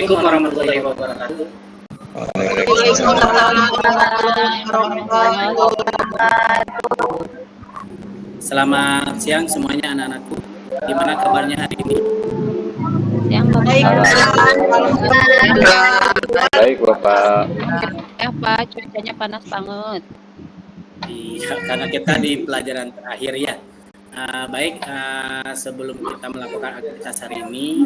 Assalamualaikum warahmatullahi wabarakatuh. Selamat siang semuanya anak-anakku. Gimana kabarnya hari ini? Yang baik. Baik, Bapak. Ya, Pak, cuacanya panas banget. Iya, karena kita di pelajaran terakhir ya. Baik, sebelum kita melakukan aktivitas hari ini,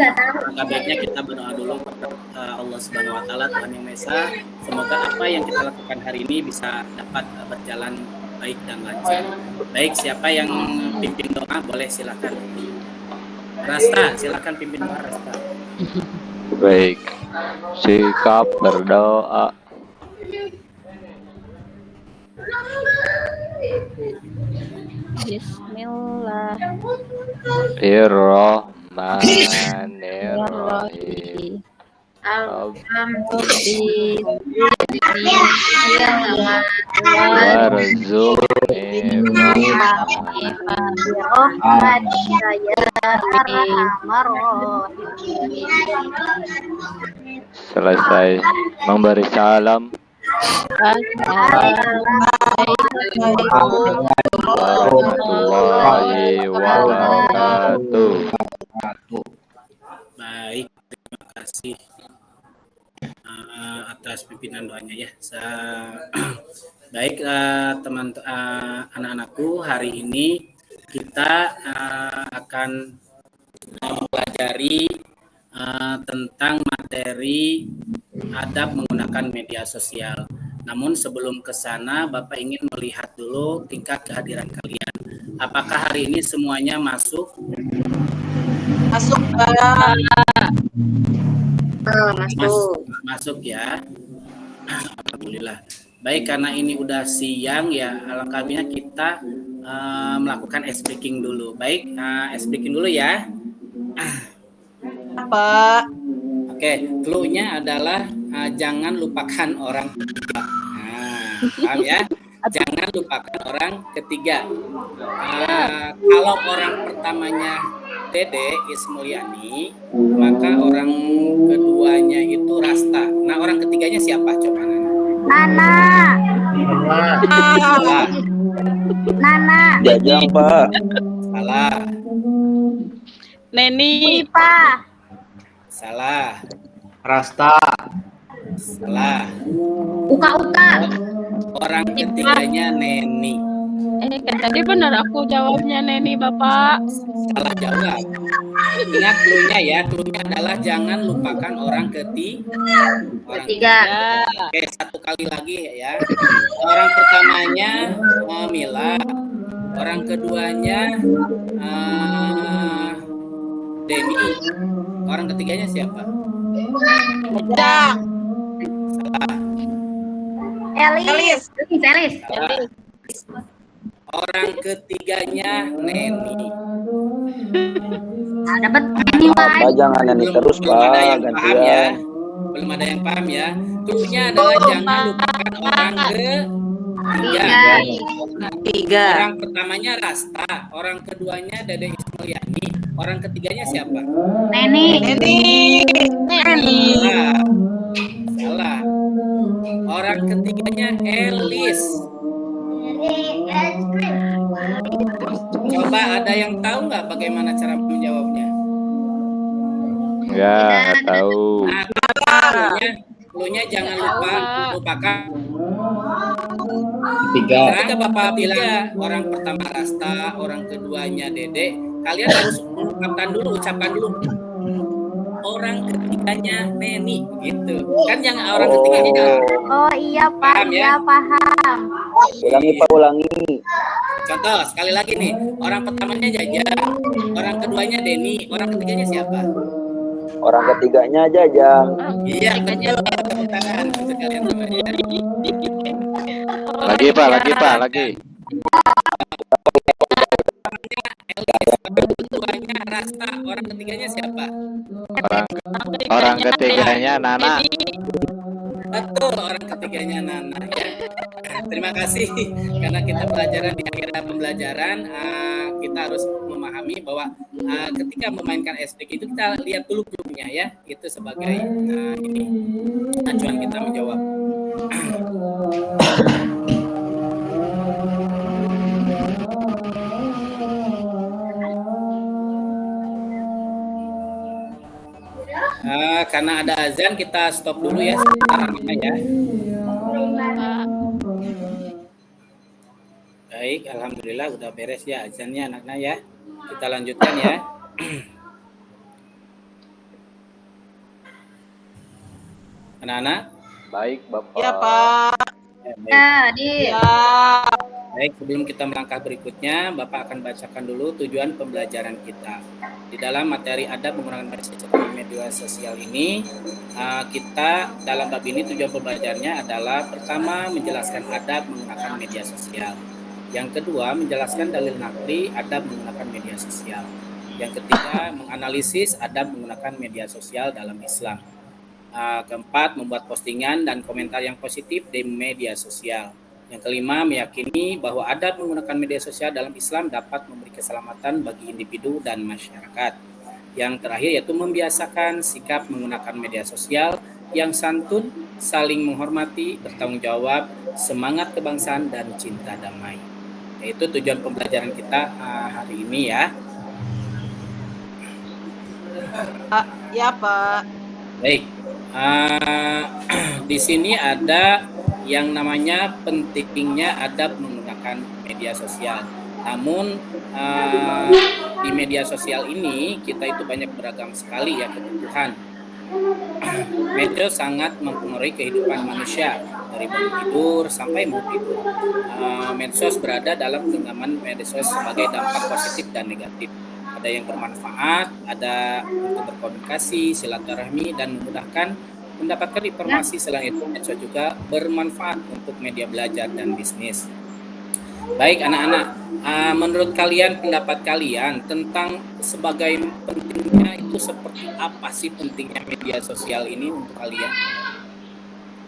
maka baiknya kita berdoa dulu kepada Allah Subhanahu Wa Taala, Tuhan Yang Maha Esa. Semoga apa yang kita lakukan hari ini bisa dapat berjalan baik dan lancar. Baik, siapa yang pimpin doa boleh silakan. Rasta, silakan pimpin doa Rasta. Baik, sikap berdoa. Bismillahirrahmanirrahim. Selesai memberi salam. Warahmatullahi wabarakatuh. Baik, terima kasih atas pimpinan doanya ya. Baik, teman anak-anakku, hari ini kita akan mempelajari tentang materi adab menggunakan media sosial. Namun sebelum ke sana, Bapak ingin melihat dulu tingkat kehadiran kalian. Apakah hari ini semuanya masuk? Masuk, Pak. Masuk ya. Alhamdulillah. Baik, karena ini udah siang ya, alangkah baiknya kita melakukan ice breaking dulu. Baik, ice breaking dulu ya. Pak. Oke, clue-nya adalah jangan lupakan orang ketiga. Paham ya? Jangan lupakan orang ketiga. Kalau orang pertamanya Dede Ismulyani, maka orang keduanya itu Rasta. Nah, orang ketiganya siapa? Coba Nana. Salah. Nana. Jajang, Pak. Salah. Neni. Pak. Salah. Rasta. Salah. Uka. Orang ketiganya Neni. Kan tadi benar aku jawabnya Neni, Bapak. Salah jawab. Ingat clue-nya ya. Clue-nya adalah jangan lupakan orang ketiga. Oke, satu kali lagi ya. Orang pertamanya Mila. Orang keduanya Denny. Orang ketiganya siapa? Jajang. Salah. Elis. Salah. Orang ketiganya Neni. Dapat Neni Pak, jangan Neni terus, Belum ada Pak. yang paham ya. Gantian. Belum ada yang paham ya. Clue-nya adalah jangan lupakan orang ketiga. Orang pertamanya Rasta, orang keduanya Dede Ismulyani, orang ketiganya siapa? Neni. Salah. Orang ketiganya Elis. Coba ada yang tahu nggak bagaimana cara menjawabnya? Ya, nggak tahu. Clue-nya jangan lupakan. Tiga. Ketika Bapak bilang orang pertama Rasta, orang keduanya Dede, kalian harus ucapkan dulu. Orang ketiganya Neni, gitu. Kan yang orang ketiganya Oh iya Pak, paham ya? Paham. Ulangi, Pak, ulangi. Contoh, sekali lagi nih. Orang pertamanya Jajang, orang keduanya Denny, orang ketiganya siapa? Orang ketiganya Jajang. Iya, betul. Tepuk tangan untuk kalian semuanya. Lagi, Pak, lagi. Orang keduanya Rasta, orang ketiganya siapa? Orang ketiganya Nana. Betul, orang ketiganya Nana ya. Terima kasih karena kita pelajaran di akhir pembelajaran kita harus memahami bahwa ketika memainkan SPK itu kita lihat dulu klubnya ya, itu sebagai ini acuan kita menjawab. Karena ada azan kita stop dulu ya sebentar ya. Baik, alhamdulillah udah beres ya azannya anak-anak ya. Kita lanjutkan ya. Anak-anak. Baik, Bapak. Ya, Pak. Ya, Di. Ya. Baik, sebelum kita melangkah berikutnya, Bapak akan bacakan dulu tujuan pembelajaran kita. Di dalam materi adab menggunakan media sosial ini, kita dalam bab ini tujuan pembelajarannya adalah pertama menjelaskan adab menggunakan media sosial. Yang kedua, menjelaskan dalil naqli adab menggunakan media sosial. Yang ketiga, menganalisis adab menggunakan media sosial dalam Islam. Keempat, membuat postingan dan komentar yang positif di media sosial. Yang kelima, meyakini bahwa adab menggunakan media sosial dalam Islam dapat memberi keselamatan bagi individu dan masyarakat. Yang terakhir yaitu membiasakan sikap menggunakan media sosial yang santun, saling menghormati, bertanggung jawab, semangat kebangsaan, dan cinta damai. Itu tujuan pembelajaran kita hari ini ya. Ya, Pak. Baik. Di sini ada yang namanya pentingnya adab menggunakan media sosial. Namun di media sosial ini kita itu banyak beragam sekali ya kebutuhan. Media sangat mempengaruhi kehidupan manusia dari bangun tidur sampai mau tidur. Medsos berada dalam genggaman medsos sebagai dampak positif dan negatif. Ada yang bermanfaat, ada untuk berkomunikasi, silaturahmi, dan memudahkan mendapatkan informasi. Selain itu, medsos juga bermanfaat untuk media belajar dan bisnis. Baik anak-anak, menurut kalian, pendapat kalian tentang sebagai pentingnya itu seperti apa sih pentingnya media sosial ini untuk kalian?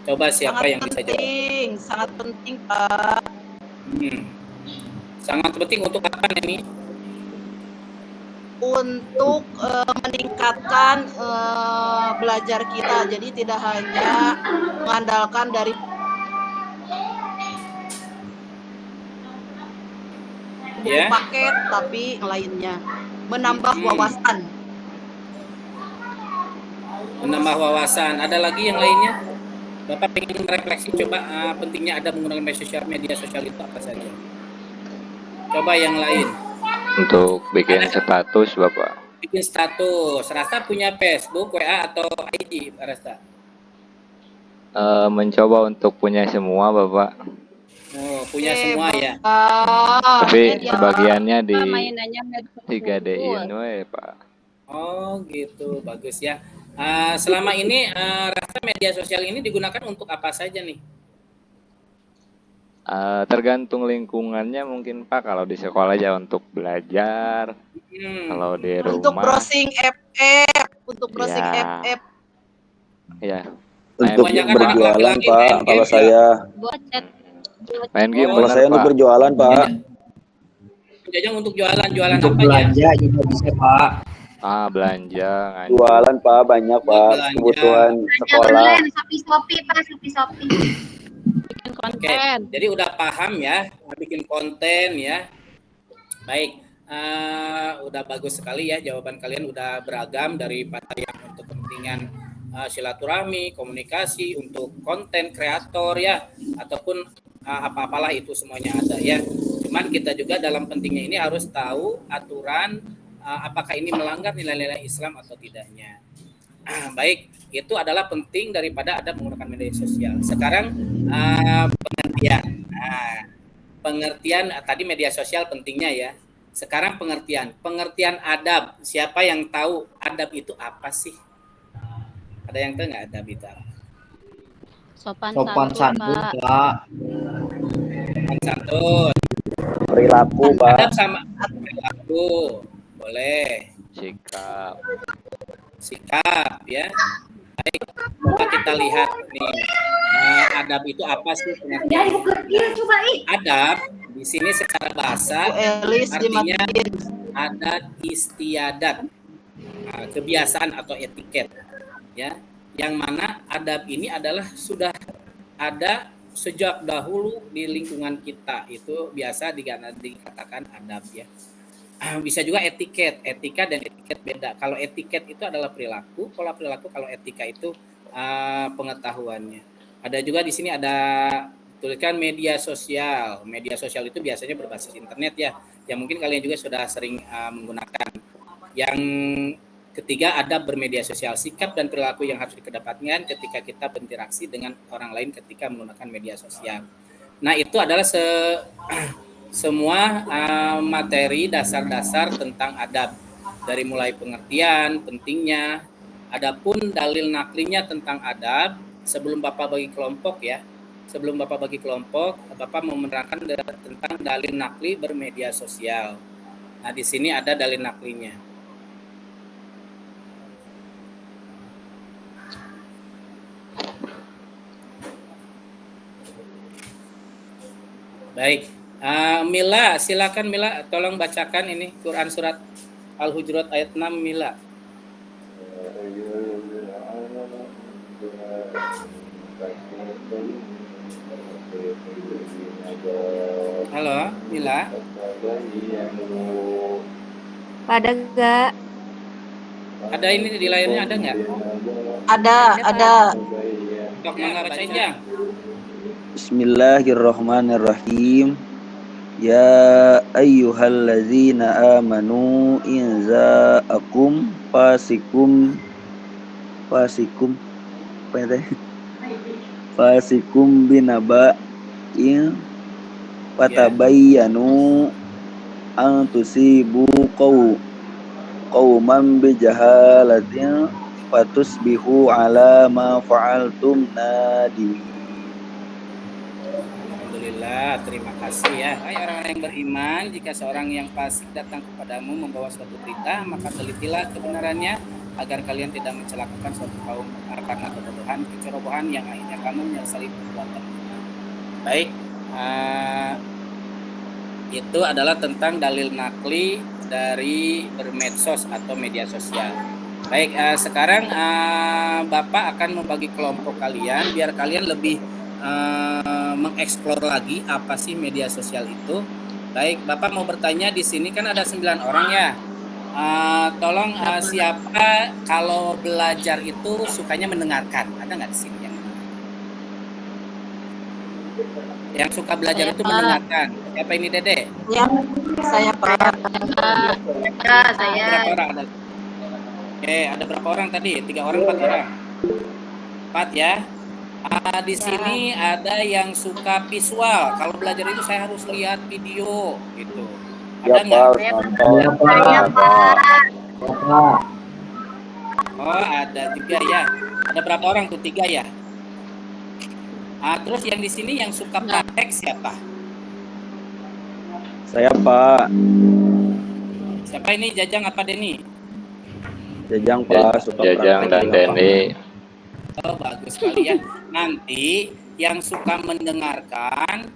Coba siapa Sangat yang bisa jawab? Sangat penting, Pak. Sangat penting untuk apa ini? Untuk meningkatkan belajar kita, jadi tidak hanya mengandalkan dari paket, tapi lainnya menambah wawasan. Menambah wawasan. Ada lagi yang lainnya? Bapak ingin merefleksi coba pentingnya ada menggunakan media sosial itu apa saja? Coba yang lain. Untuk bikin status, Bapak. Bikin status. Rasta punya Facebook, WA atau IG, Rasta? Mencoba untuk punya semua, Bapak. Oh, punya semua ya. Tapi sebagiannya di mainannya medsos 3D-in we, Pak. Oh, gitu. Bagus ya. Selama ini Rasta media sosial ini digunakan untuk apa saja nih? Tergantung lingkungannya mungkin Pak. Kalau di sekolah aja untuk belajar. Kalau di rumah Untuk browsing FF, untuk browsing Ya. FF. ya Untuk Kebanyakan berjualan anak laki-laki Pak, main kalau game, saya buat chat. main game kalau bener, saya untuk Pak. berjualan Pak. Jajang untuk jualan Untuk apa ya? belanja juga bisa Pak. Belanja ngaji. Jualan Pak, banyak Pak, Belanja. kebutuhan sekolah. Online, Shopee, Pak, Shopee. Bikin Oke, konten. jadi udah paham ya, bikin konten ya. Baik, udah bagus sekali ya jawaban kalian udah beragam daripada yang untuk kepentingan silaturahmi, komunikasi, untuk konten kreator ya, ataupun apa-apalah itu semuanya ada ya. Cuman kita juga dalam pentingnya ini harus tahu aturan apakah ini melanggar nilai-nilai Islam atau tidaknya. Baik, itu adalah penting daripada adab menggunakan media sosial. Sekarang pengertian. Pengertian tadi media sosial pentingnya ya. Sekarang pengertian adab. Siapa yang tahu adab itu apa sih? Ada yang tahu nggak adab itu apa? Sopan Santun Pak. Pak. Sopan santun. Perilaku Pak. Adab sama perilaku. Boleh. Sikap. Sikap ya. Baik. Coba kita kita lihat nih, adab itu apa sih pengertian? Adab di sini secara bahasa Elis artinya dimatiin. adat istiadat, kebiasaan atau etiket, ya. Yang mana adab ini adalah sudah ada sejak dahulu di lingkungan kita, itu biasa dikatakan adab ya. Bisa juga etiket, etika dan etiket beda. Kalau etiket itu adalah perilaku, pola perilaku. Kalau etika itu pengetahuannya. Ada juga di sini ada tuliskan media sosial. Media sosial itu biasanya berbasis internet ya, yang mungkin kalian juga sudah sering menggunakan. Yang ketiga, adab bermedia sosial, sikap dan perilaku yang harus dikedepankan ketika kita berinteraksi dengan orang lain ketika menggunakan media sosial. Nah, itu adalah semua materi dasar-dasar tentang adab, dari mulai pengertian pentingnya, adapun dalil naklinya tentang adab. Sebelum Bapak bagi kelompok ya, Bapak mau menerangkan tentang dalil nakli bermedia sosial. Nah, di sini ada dalil naklinya. Baik, Mila, silakan Mila, tolong bacakan ini Quran surat Al-Hujurat ayat 6, Mila. Halo, Mila. Ada enggak? Ada ini di layarnya, ada nggak? Ada. Tok mangga bacain ya. Bismillahirrahmanirrahim. Ya ayyuhallazina amanu in za'akum fasikum binaba'in fatabayyanu an tusibu qauman bijahalatin fatusbihu ala ma fa'altum nadimin. Alhamdulillah, terima kasih ya. Hai orang-orang yang beriman, jika seorang yang fasik datang kepadamu membawa suatu berita, maka telitilah kebenarannya agar kalian tidak mencelakakan suatu kaum karena kebodohan, kecerobohan yang akhirnya kamu menyesali perbuatan. Baik, itu adalah tentang dalil nakli dari bermedsos atau media sosial. Baik, sekarang Bapak akan membagi kelompok kalian biar kalian lebih mengeksplor lagi apa sih media sosial itu. Baik, Bapak mau bertanya, di sini kan ada 9 orang ya. Tolong siapa kalau belajar itu sukanya mendengarkan? Ada nggak di sini yang suka belajar itu mendengarkan? Siapa ini, Dede? Ya, saya Pak. Saya. Berapa orang ada? Oke, ada berapa orang tadi? 3 orang, 4 orang? 4 ya. Di sini ada yang suka visual. Kalau belajar itu saya harus lihat video gitu. Ada nggak? Saya Pak. Oh, ada juga ya. Ada berapa orang tuh? 3 ya. Terus yang di sini yang suka praktek siapa? Saya Pak. Siapa ini? Jajang apa Deni? Jajang Pak, suka Jajang dan Deni. Oh, bagus sekali ya. Nanti yang suka mendengarkan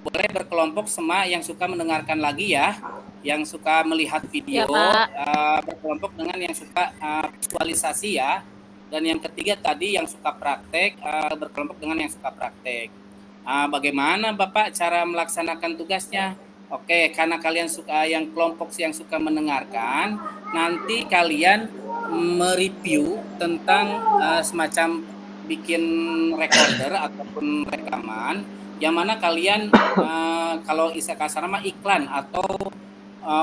boleh berkelompok sama yang suka mendengarkan lagi ya. Yang suka melihat video berkelompok dengan yang suka visualisasi ya. Dan yang ketiga tadi yang suka praktek berkelompok dengan yang suka praktek. Bagaimana Bapak cara melaksanakan tugasnya? Oke, karena kalian suka yang kelompok yang suka mendengarkan, nanti kalian mereview tentang semacam bikin recorder ataupun rekaman yang mana kalian kalau istilah kasar mah iklan atau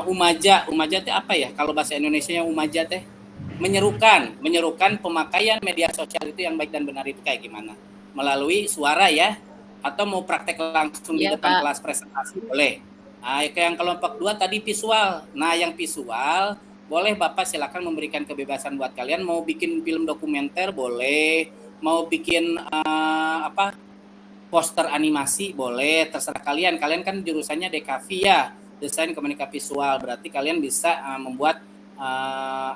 umaja itu apa ya kalau bahasa Indonesianya umaja teh menyerukan pemakaian media sosial itu yang baik dan benar itu kayak gimana melalui suara ya atau mau praktek langsung di depan kelas presentasi boleh. Yang kelompok 2 tadi visual. Nah yang visual boleh Bapak silakan memberikan kebebasan buat kalian mau bikin film dokumenter boleh, mau bikin poster animasi boleh, terserah kalian. Kalian kan jurusannya DKV ya, desain komunikasi visual, berarti kalian bisa membuat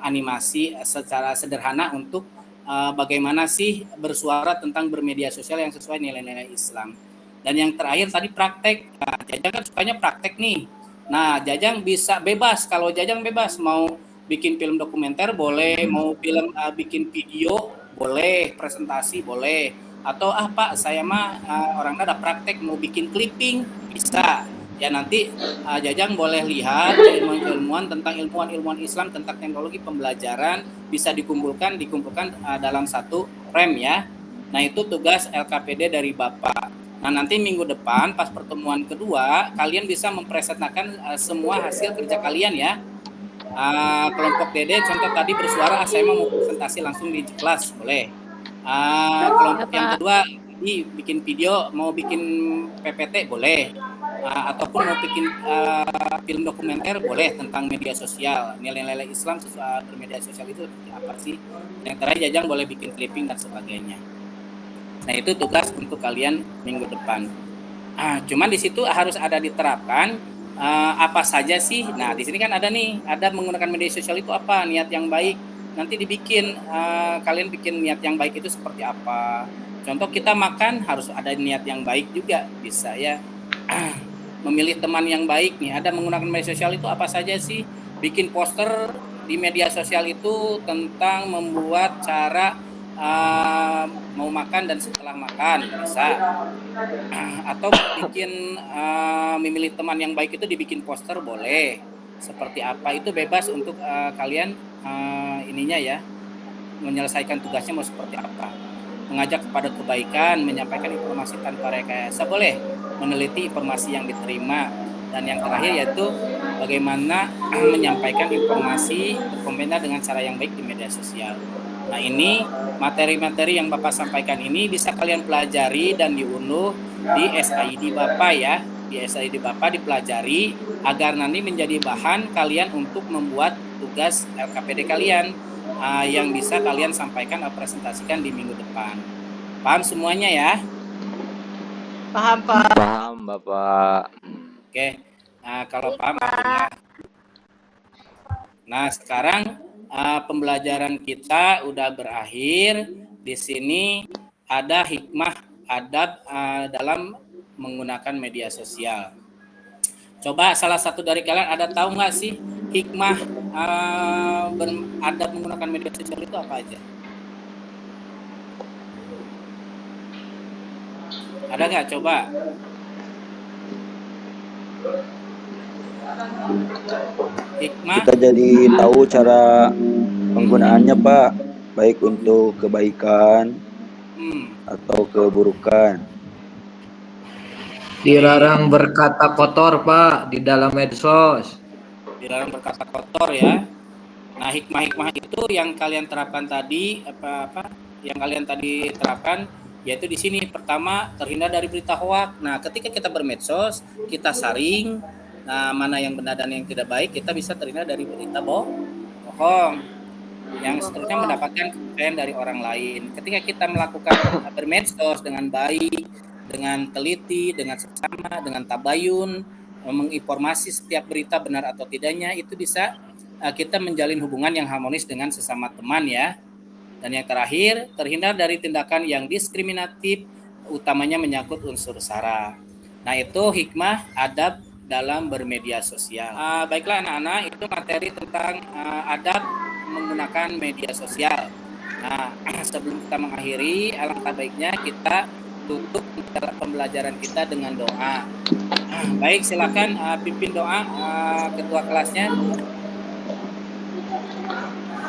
animasi secara sederhana untuk bagaimana sih bersuara tentang bermedia sosial yang sesuai nilai-nilai Islam. Dan yang terakhir tadi praktek. Nah, Jajang kan sukanya praktek nih. Nah, Jajang bisa bebas. Kalau Jajang bebas mau bikin film dokumenter boleh, mau bikin video boleh, presentasi boleh. Atau Pak, saya mah orangnya ada praktek mau bikin clipping bisa. Ya nanti Jajang boleh lihat ilmuwan-ilmuwan tentang ilmuwan Islam tentang teknologi pembelajaran bisa dikumpulkan dalam satu frame ya. Nah itu tugas LKPD dari Bapak. Nah nanti minggu depan pas pertemuan kedua kalian bisa mempresentasikan semua hasil kerja kalian ya. Kelompok Dede contoh tadi bersuara saya mau presentasi langsung di kelas boleh. Kelompok yang kedua bikin video mau bikin PPT boleh. Ataupun mau bikin film dokumenter boleh tentang media sosial, nilai-nilai Islam bermedia sosial itu seperti apa sih. Yang terakhir Jajang boleh bikin clipping dan sebagainya. Nah itu tugas untuk kalian minggu depan. Cuman di situ harus ada diterapkan apa saja sih. Nah di sini kan ada menggunakan media sosial itu apa, niat yang baik. Nanti dibikin kalian bikin niat yang baik itu seperti apa. Contoh kita makan harus ada niat yang baik juga bisa ya. Memilih teman yang baik nih, ada menggunakan media sosial itu apa saja sih? Bikin poster di media sosial itu tentang membuat cara mau makan dan setelah makan bisa. Atau bikin memilih teman yang baik itu dibikin poster boleh. Seperti apa itu bebas untuk kalian ininya ya, menyelesaikan tugasnya mau seperti apa. Mengajak kepada kebaikan, menyampaikan informasi tanpa rekayasa boleh, meneliti informasi yang diterima, dan yang terakhir yaitu bagaimana menyampaikan informasi berkomentar dengan cara yang baik di media sosial. Nah ini materi-materi yang Bapak sampaikan ini bisa kalian pelajari dan diunduh di SID Bapak ya, di SID Bapak dipelajari agar nanti menjadi bahan kalian untuk membuat tugas LKPD kalian. Yang bisa kalian sampaikan atau presentasikan di minggu depan. Paham semuanya ya? Paham, Pak. Paham, Bapak. Oke. Kalau paham alhamdulillah. Nah, sekarang pembelajaran kita udah berakhir. Di sini ada hikmah adab dalam menggunakan media sosial. Coba salah satu dari kalian ada tahu nggak sih hikmah beradab menggunakan media sosial itu apa aja? Ada nggak? Coba. Hikmah. Kita jadi tahu cara penggunaannya Pak, baik untuk kebaikan atau keburukan. Dilarang berkata kotor Pak di dalam medsos. Dilarang berkata kotor ya. Nah hikmah-hikmah itu yang kalian terapkan tadi yang kalian tadi terapkan yaitu di sini. Pertama, terhindar dari berita hoak. Nah ketika kita bermedsos kita saring mana yang benar dan yang tidak baik, kita bisa terhindar dari berita bohong yang seterusnya mendapatkan kepercayaan dari orang lain. Ketika kita melakukan bermedsos dengan baik, dengan teliti, dengan seksama, dengan tabayun, menginformasi setiap berita benar atau tidaknya, itu bisa kita menjalin hubungan yang harmonis dengan sesama teman ya. Dan yang terakhir, terhindar dari tindakan yang diskriminatif, utamanya menyangkut unsur sara. Nah itu hikmah adab dalam bermedia sosial. Baiklah anak-anak, itu materi tentang adab menggunakan media sosial. Nah sebelum kita mengakhiri, alangkah baiknya kita tutup pembelajaran kita dengan doa. Baik, silakan pimpin doa ketua kelasnya.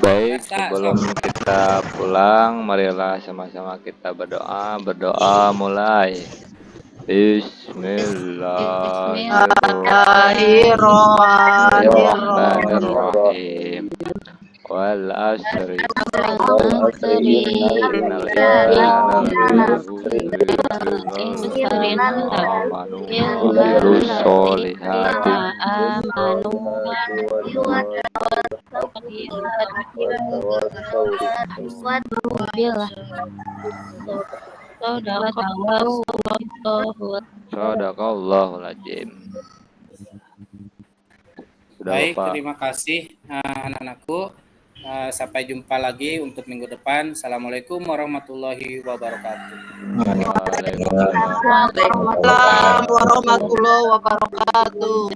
Baik, sebelum kita pulang, marilah sama-sama kita berdoa mulai. Bismillahirrahmanirrahim. Wal asri innal Sadaqallahul azim. Baik, terima kasih anak-anakku. Sampai jumpa lagi untuk minggu depan. Assalamualaikum warahmatullahi wabarakatuh. Waalaikumsalam warahmatullahi wabarakatuh.